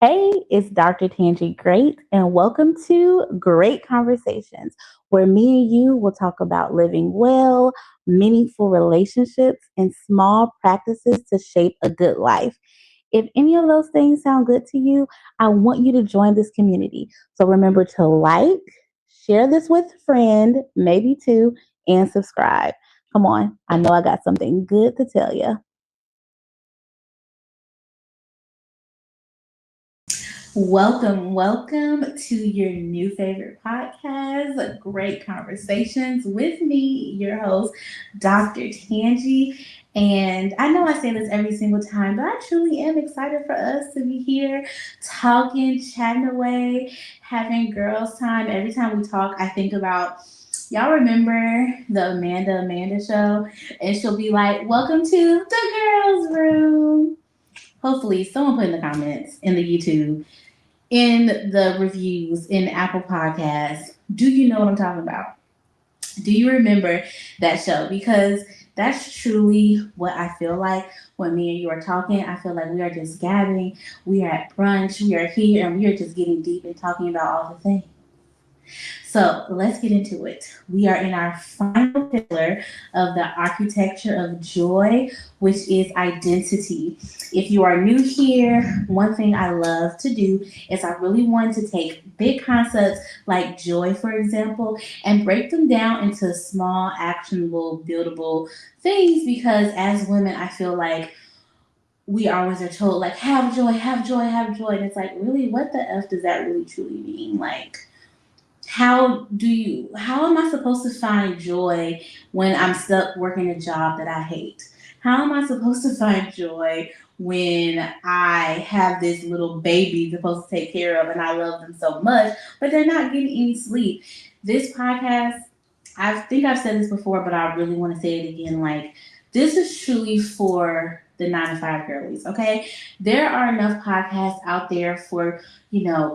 Hey, it's Dr. Tangi Grate, and welcome to Great Conversations, where me and you will talk about living well, meaningful relationships, and small practices to shape a good life. If any of those things sound good to you, I want you to join this community. So remember to like, share this with a friend, maybe two, and subscribe. Come on, I know I got something good to tell you. Welcome to your new favorite podcast, Great Conversations, with me, your host, Dr. Tangi. And I know I say this every single time, but I truly am excited for us to be here talking, chatting away, having girls' time. Every time we talk, I think about y'all remember the Amanda show, and she'll be like, "Welcome to the girls' room." Hopefully, someone put in the comments in the YouTube, in the reviews, in Apple Podcasts. Do you know what I'm talking about? Do you remember that show? Because that's truly what I feel like when me and you are talking. I feel like we are just gabbing. We are at brunch. We are here and we are just getting deep and talking about all the things. So let's get into it. We are in our final pillar of the architecture of joy, which is identity. If you are new here, one thing I love to do is I really want to take big concepts like joy, for example, and break them down into small, actionable, buildable things because as women, I feel like we always are told like have joy, have joy, have joy. And it's like, really, what the F does that really truly mean? Like, how am I supposed to find joy when I'm stuck working a job that I hate? How am I supposed to find joy when I have this little baby supposed to take care of and I love them so much, but they're not getting any sleep? This podcast, I think I've said this before, but I really want to say it again. Like, this is truly for the 9 to 5 girlies, okay? There are enough podcasts out there for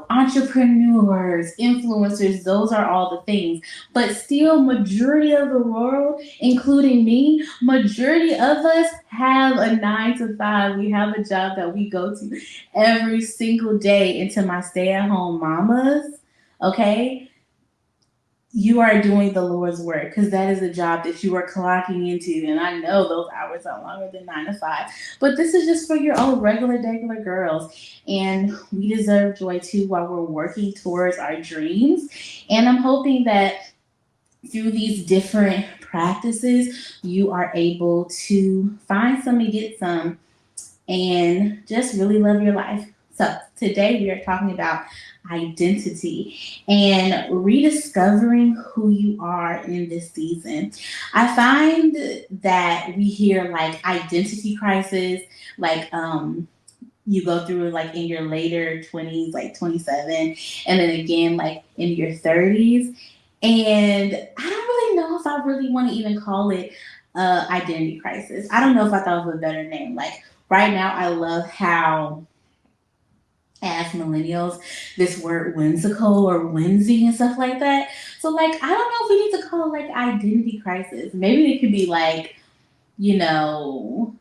entrepreneurs, influencers, those are all the things. But still, majority of the world, including me, majority of us have a 9 to 5. We have a job that we go to every single day. Into my stay-at-home mamas, okay? You are doing the Lord's work because that is a job that you are clocking into. And I know those hours are longer than 9 to 5. But this is just for your own regular girls. And we deserve joy too while we're working towards our dreams. And I'm hoping that through these different practices, you are able to find some and get some and just really love your life. So, today we are talking about identity and rediscovering who you are in this season. I find that we hear like identity crisis, like you go through like in your later 20s, like 27, and then again like in your 30s. And I don't really know if I really want to even call it identity crisis. I don't know if I thought of a better name. Like right now, I love how as millennials, this word whimsical or whimsy and stuff like that. So like I don't know if we need to call it like identity crisis. Maybe it could be like, you know,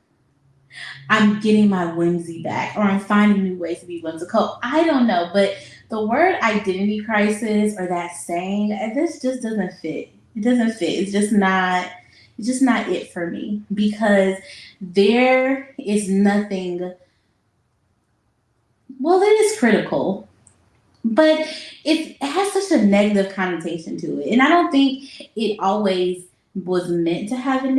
I'm getting my whimsy back or I'm finding new ways to be whimsical. I don't know, but the word identity crisis or that saying, this just doesn't fit. It doesn't fit. It's just not it for me because there is nothing, well, it is critical, but it has such a negative connotation to it. And I don't think it always was meant to have a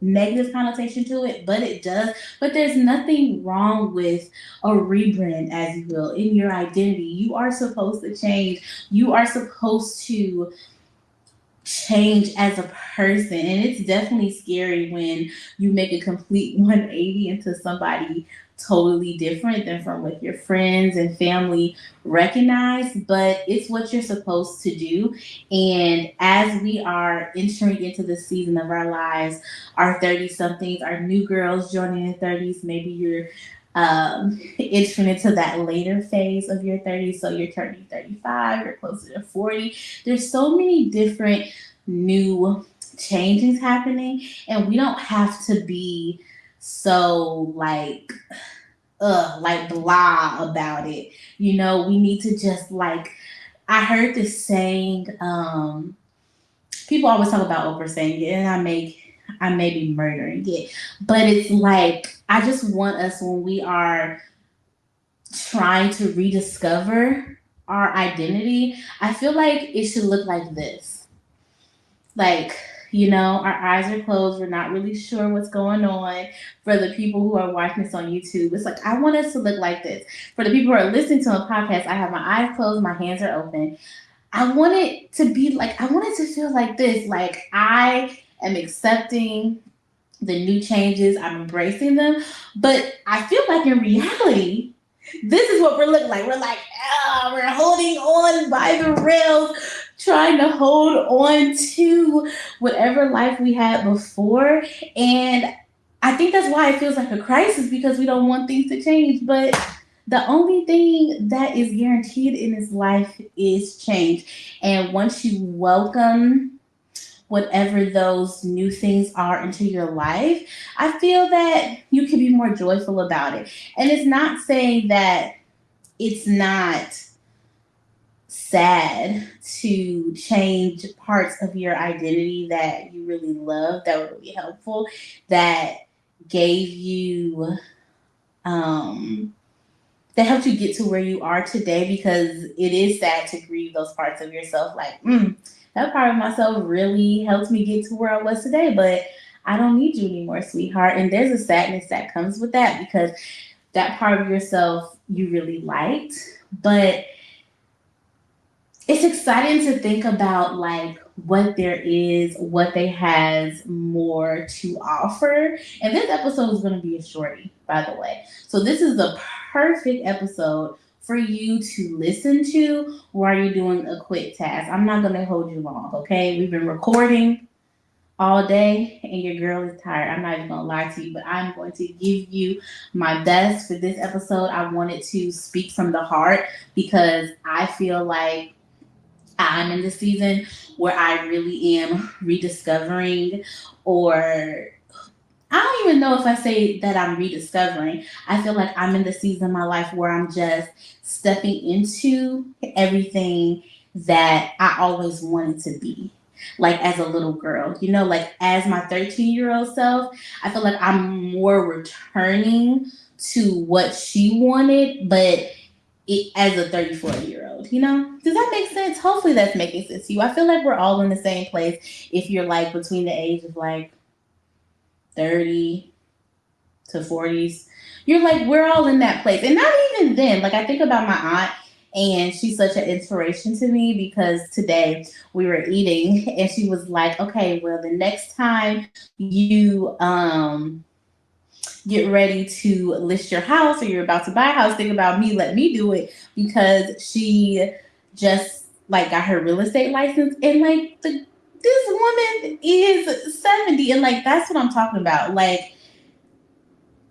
negative connotation to it, but it does. But there's nothing wrong with a rebrand, as you will, in your identity. You are supposed to change. You are supposed to change as a person. And it's definitely scary when you make a complete 180 into somebody totally different than from what your friends and family recognize, but it's what you're supposed to do. And as we are entering into the season of our lives, our 30 somethings, our new girls joining the 30s, maybe you're entering into that later phase of your 30s, so you're turning 35, you're closer to 40. There's so many different new changes happening, and we don't have to be so like like blah about it. We need to just like, I heard this saying, people always talk about Oprah saying it, and I may be murdering it, but it's like I just want us, when we are trying to rediscover our identity, I feel like it should look like this. Like, our eyes are closed. We're not really sure what's going on. For the people who are watching this on YouTube, it's like, I want us to look like this. For the people who are listening to a podcast, I have my eyes closed, my hands are open. I want it to be like, I want it to feel like this. Like, I am accepting the new changes, I'm embracing them. But I feel like in reality, this is what we're looking like. We're like, we're holding on by the rails, trying to hold on to whatever life we had before. And I think that's why it feels like a crisis, because we don't want things to change. But the only thing that is guaranteed in this life is change. And once you welcome whatever those new things are into your life, I feel that you can be more joyful about it. And it's not saying that it's not sad to change parts of your identity that you really love, that were really helpful, that gave you um that helped you get to where you are today, because it is sad to grieve those parts of yourself. Like, that part of myself really helped me get to where I was today, but I don't need you anymore, sweetheart. And there's a sadness that comes with that, because that part of yourself you really liked. But it's exciting to think about like what there is, what they has more to offer. And this episode is going to be a shorty, by the way. So this is the perfect episode for you to listen to while you're doing a quick task. I'm not going to hold you long, okay? We've been recording all day and your girl is tired. I'm not even going to lie to you, but I'm going to give you my best for this episode. I wanted to speak from the heart, because I feel like I'm in the season where I really am rediscovering, or I don't even know if I say that I'm rediscovering. I feel like I'm in the season of my life where I'm just stepping into everything that I always wanted to be. Like as a little girl, like as my 13-year-old self, I feel like I'm more returning to what she wanted, but it as a 34-year-old, Does that make sense? Hopefully that's making sense to you. I feel like we're all in the same place if you're like between the age of like 30 to 40s. You're like, we're all in that place. And not even then. Like, I think about my aunt, and she's such an inspiration to me, because today we were eating and she was like, okay, well, the next time you get ready to list your house, or you're about to buy a house, think about me, let me do it, because she just like got her real estate license, and like this woman is 70, and like that's what I'm talking about. Like,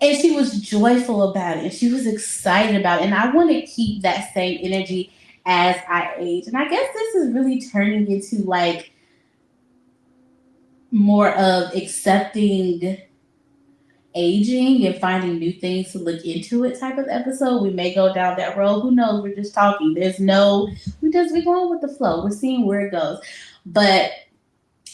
and she was joyful about it, and she was excited about it, and I want to keep that same energy as I age. And I guess this is really turning into like more of accepting aging and finding new things to look into it type of episode. We may go down that road. Who knows? We're just talking. We're going with the flow. We're seeing where it goes. But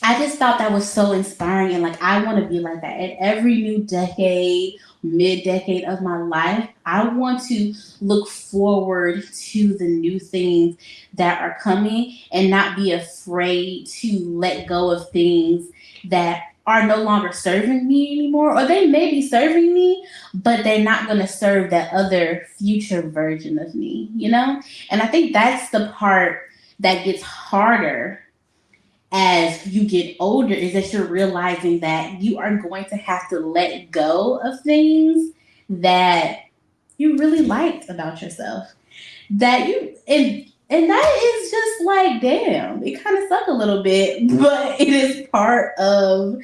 I just thought that was so inspiring, and like I want to be like that. At every new decade, mid-decade of my life, I want to look forward to the new things that are coming, and not be afraid to let go of things that are no longer serving me anymore, or they may be serving me, but they're not going to serve that other future version of me. And I think that's the part that gets harder as you get older, is that you're realizing that you are going to have to let go of things that you really liked about yourself. That you and that is just like, damn, it kind of suck a little bit, but it is part of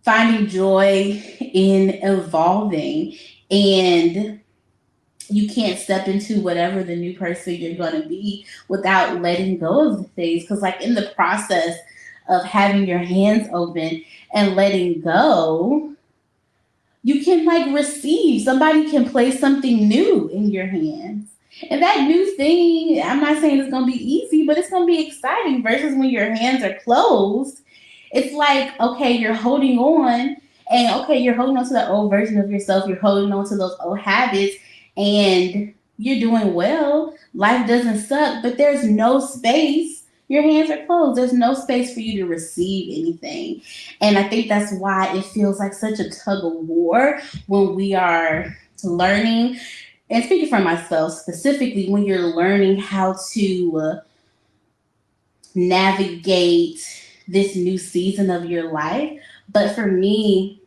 finding joy in evolving. And you can't step into whatever the new person you're going to be without letting go of the things. Because, like, in the process of having your hands open and letting go, you can like receive. Somebody can place something new in your hands. And that new thing, I'm not saying it's gonna be easy, but it's gonna be exciting versus when your hands are closed. It's like, okay, you're holding on and okay, you're holding on to that old version of yourself, you're holding on to those old habits, and you're doing well. Life doesn't suck, but there's no space. Your hands are closed. There's no space for you to receive anything. And I think that's why it feels like such a tug of war when we are learning. And speaking for myself specifically, when you're learning how to navigate this new season of your life. But for me,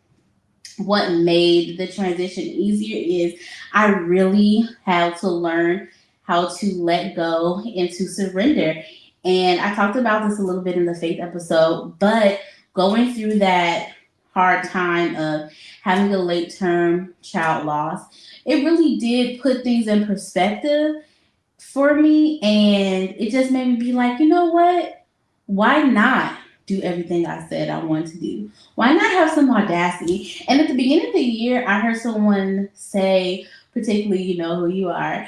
what made the transition easier is I really had to learn how to let go and to surrender. And I talked about this a little bit in the faith episode, but going through that hard time of having a late term child loss, it really did put things in perspective for me. And it just made me be like, you know what? Why not do everything I said I wanted to do? Why not have some audacity? And at the beginning of the year, I heard someone say, particularly, you know who you are,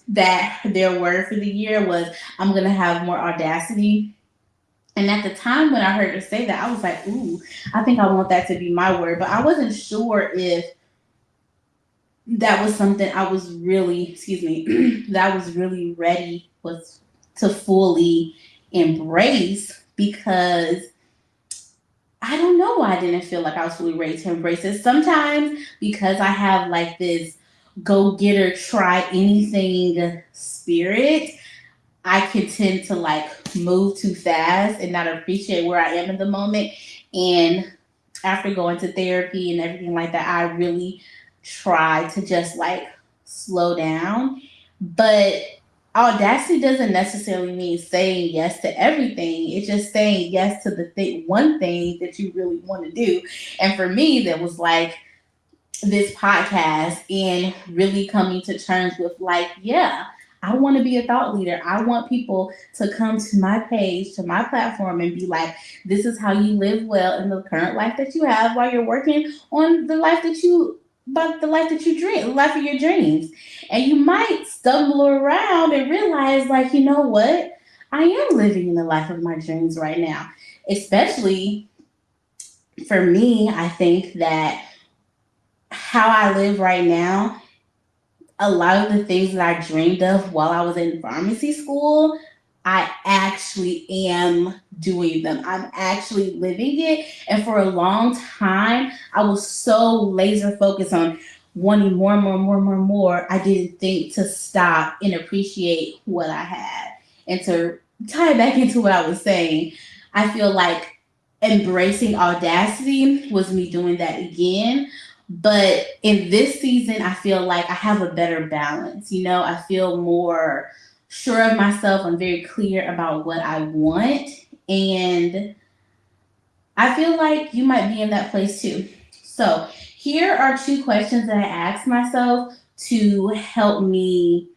that their word for the year was, I'm going to have more audacity. And at the time when I heard her say that, I was like, ooh, I think I want that to be my word. But I wasn't sure if that was something I was really, excuse me, that I was really ready was to fully embrace, because I don't know why I didn't feel like I was fully ready to embrace it. Sometimes because I have like this go getter, try anything spirit, I can tend to like move too fast and not appreciate where I am in the moment. And after going to therapy and everything like that, I really try to just like slow down. But audacity doesn't necessarily mean saying yes to everything. It's just saying yes to the one thing that you really want to do. And for me, that was like this podcast and really coming to terms with like, yeah, I want to be a thought leader. I want people to come to my page, to my platform, and be like, this is how you live well in the current life that you have while you're working on the life that you but the life that you dream, the life of your dreams. And you might stumble around and realize, like, you know what? I am living in the life of my dreams right now. Especially for me, I think that how I live right now, a lot of the things that I dreamed of while I was in pharmacy school, I actually am doing them. I'm actually living it. And for a long time, I was so laser focused on wanting more, more, more, more, more. I didn't think to stop and appreciate what I had. And to tie it back into what I was saying, I feel like embracing audacity was me doing that again. But in this season, I feel like I have a better balance. You know, I feel more sure of myself. I'm very clear about what I want. And I feel like you might be in that place too. So, here are two questions that I asked myself to help me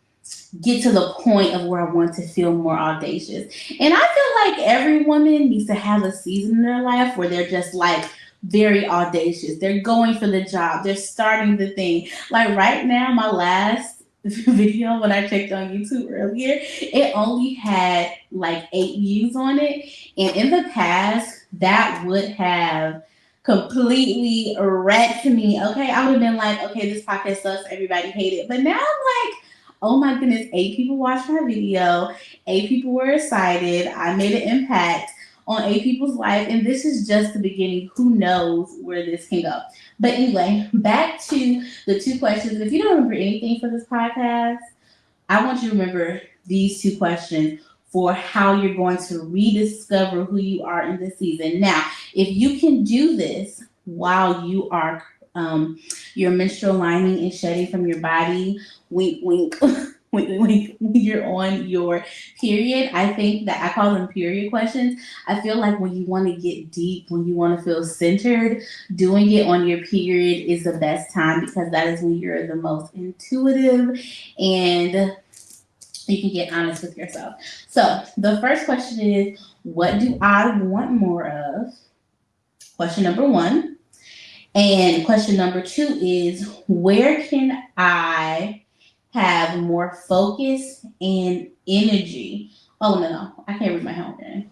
get to the point of where I want to feel more audacious. And I feel like every woman needs to have a season in their life where they're just like very audacious. They're going for the job. They're starting the thing. Like right now, my last video when I checked on YouTube earlier, it only had like 8 views on it. And in the past, that would have completely wrecked me. Okay, I would have been like, okay, this podcast sucks. Everybody hate it. But now I'm like, oh my goodness, 8 people watched my video. 8 people were excited. I made an impact on 8 people's life. And this is just the beginning. Who knows where this can go? But anyway, back to the two questions. If you don't remember anything for this podcast, I want you to remember these two questions for how you're going to rediscover who you are in this season. Now, if you can do this while you are your menstrual lining is shedding from your body, wink, wink, when you're on your period, I think that I call them period questions. I feel like when you want to get deep, when you want to feel centered, doing it on your period is the best time, because that is when you're the most intuitive and you can get honest with yourself. So the first question is, what do I want more of? Question number one. And question number two is, where can I have more focus and energy? Oh, no, I can't read my handwriting.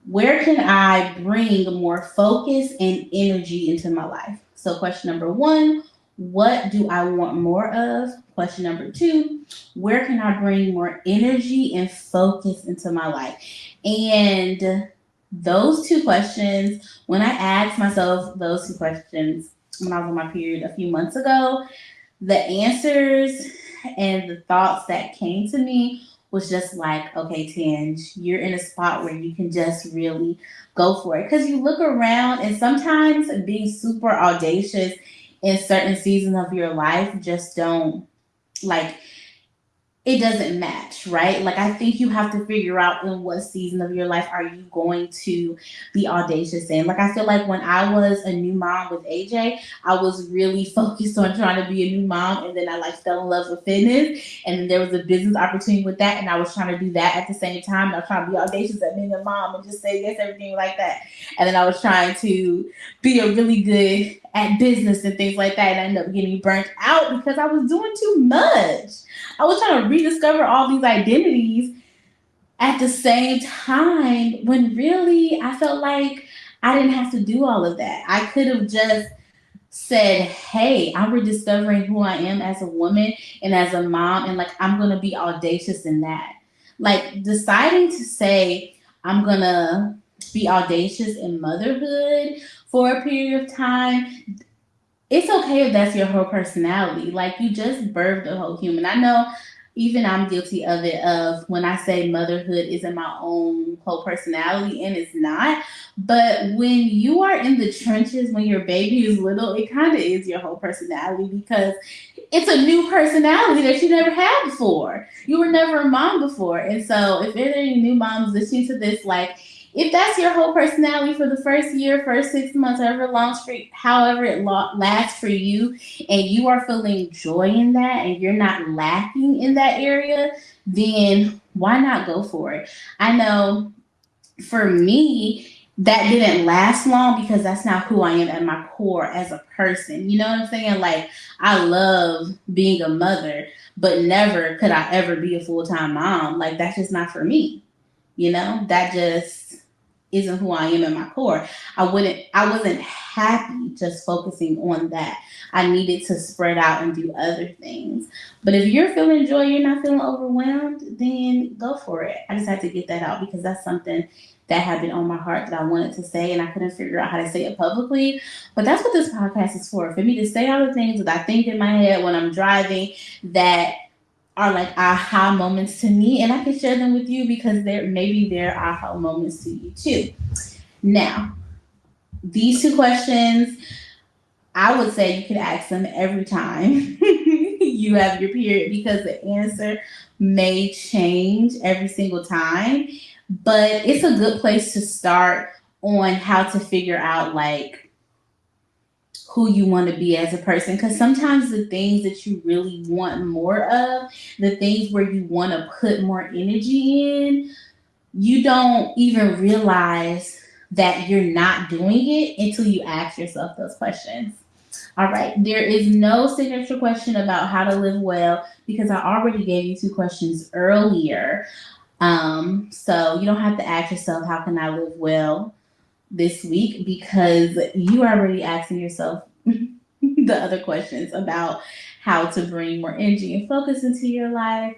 Where can I bring more focus and energy into my life? So, question number one, what do I want more of? Question number two, where can I bring more energy and focus into my life? And those two questions, when I asked myself those two questions when I was on my period a few months ago, the answers and the thoughts that came to me was just like, okay, Tinge, you're in a spot where you can just really go for it. Because you look around, and sometimes being super audacious in certain seasons of your life just don't like it doesn't match, right? Like I think you have to figure out in what season of your life are you going to be audacious in. Like I feel like when I was a new mom with AJ, I was really focused on trying to be a new mom, and then I like fell in love with fitness, and then there was a business opportunity with that, and I was trying to do that at the same time. And I was trying to be audacious at being a mom and just say yes everything like that, and then I was trying to be a really good at business and things like that, and I ended up getting burnt out because I was doing too much. I was trying to rediscover all these identities at the same time when really I felt like I didn't have to do all of that. I could have just said, hey, I'm rediscovering who I am as a woman and as a mom, and like I'm gonna be audacious in that. Like deciding to say, I'm gonna be audacious in motherhood for a period of time, it's okay if that's your whole personality. Like you just birthed a whole human. I know even I'm guilty of it of when I say motherhood isn't my own whole personality, and it's not. But when you are in the trenches when your baby is little, it kind of is your whole personality because it's a new personality that you never had before. You were never a mom before. And so if there are any new moms listening to this, like if that's your whole personality for the first year, first 6 months, however it lasts for you, and you are feeling joy in that, and you're not lacking in that area, then why not go for it? I know for me, that didn't last long because that's not who I am at my core as a person. You know what I'm saying? Like, I love being a mother, but never could I ever be a full time mom. Like, that's just not for me. You know, that just isn't who I am at my core. I wasn't happy just focusing on that. I needed to spread out and do other things. But if you're feeling joy, you're not feeling overwhelmed, then go for it. I just had to get that out because that's something that had been on my heart that I wanted to say, and I couldn't figure out how to say it publicly. But that's what this podcast is for me to say all the things that I think in my head when I'm driving that are like aha moments to me, and I can share them with you because they're aha moments to you too. Now, these two questions, I would say you could ask them every time you have your period because the answer may change every single time, but it's a good place to start on how to figure out like who you want to be as a person, because sometimes the things that you really want more of, the things where you want to put more energy in, you don't even realize that you're not doing it until you ask yourself those questions. All right, there is no signature question about how to live well because I already gave you two questions earlier. So you don't have to ask yourself, how can I live well this week, because you are already asking yourself the other questions about how to bring more energy and focus into your life.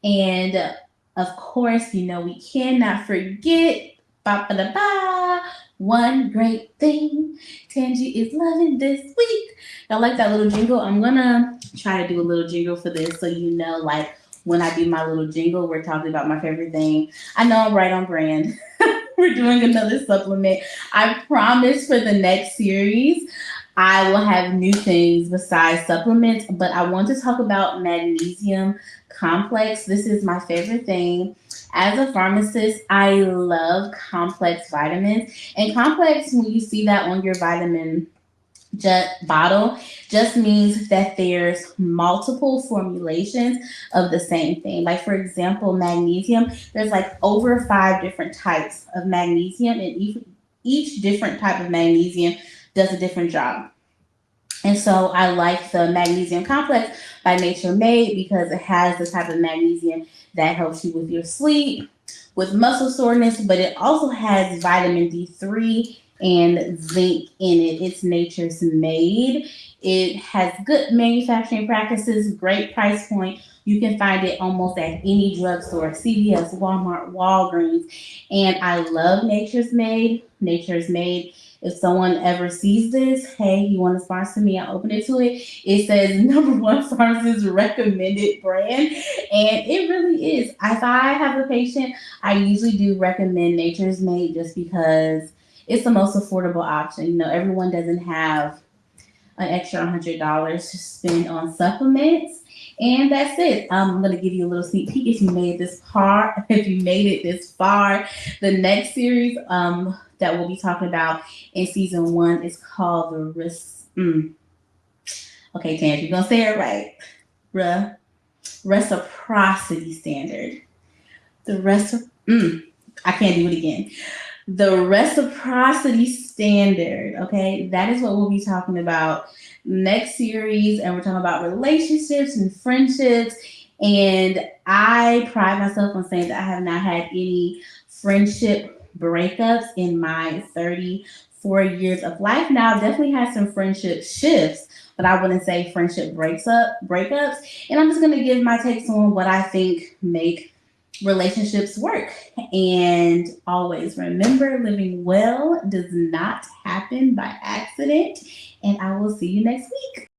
And of course, you know, we cannot forget ba, ba, da, ba, one great thing Tangi is loving this week. Y'all like that little jingle? I'm gonna try to do a little jingle for this so you know, like, when I do my little jingle, we're talking about my favorite thing. I know I'm right on brand. We're doing another supplement. I promise for the next series, I will have new things besides supplements, but I want to talk about magnesium complex. This is my favorite thing. As a pharmacist, I love complex vitamins. And complex, when you see that on your vitamin bottle, just means that there's multiple formulations of the same thing. Like for example, magnesium, there's like over 5 different types of magnesium, and each different type of magnesium does a different job. And so I like the magnesium complex by Nature Made because it has the type of magnesium that helps you with your sleep, with muscle soreness, but it also has vitamin D3 and zinc in it. It's Nature's Made. It has good manufacturing practices, great price point. You can find it almost at any drugstore, CVS, Walmart, Walgreens. And I love Nature's Made. Nature's Made, if someone ever sees this, hey, you want to sponsor me? I open it to it. It says number one pharmacist recommended brand. And it really is. If I have a patient, I usually do recommend Nature's Made just because it's the most affordable option. You know, everyone doesn't have an extra $100 to spend on supplements. And that's it. I'm gonna give you a little sneak peek. If you made this far, if you made it this far, the next series that we'll be talking about in season one is called the risk. Okay, Tam, you're gonna say it right. Re- Reciprocity standard. The rest. I can't do it again. The reciprocity standard. Okay, that is what we'll be talking about next series, and we're talking about relationships and friendships. And I pride myself on saying that I have not had any friendship breakups in my 34 years of life. Now, I've definitely had some friendship shifts, but I wouldn't say friendship breakups. And I'm just gonna give my takes on what I think make relationships work. And always remember, living well does not happen by accident. And I will see you next week.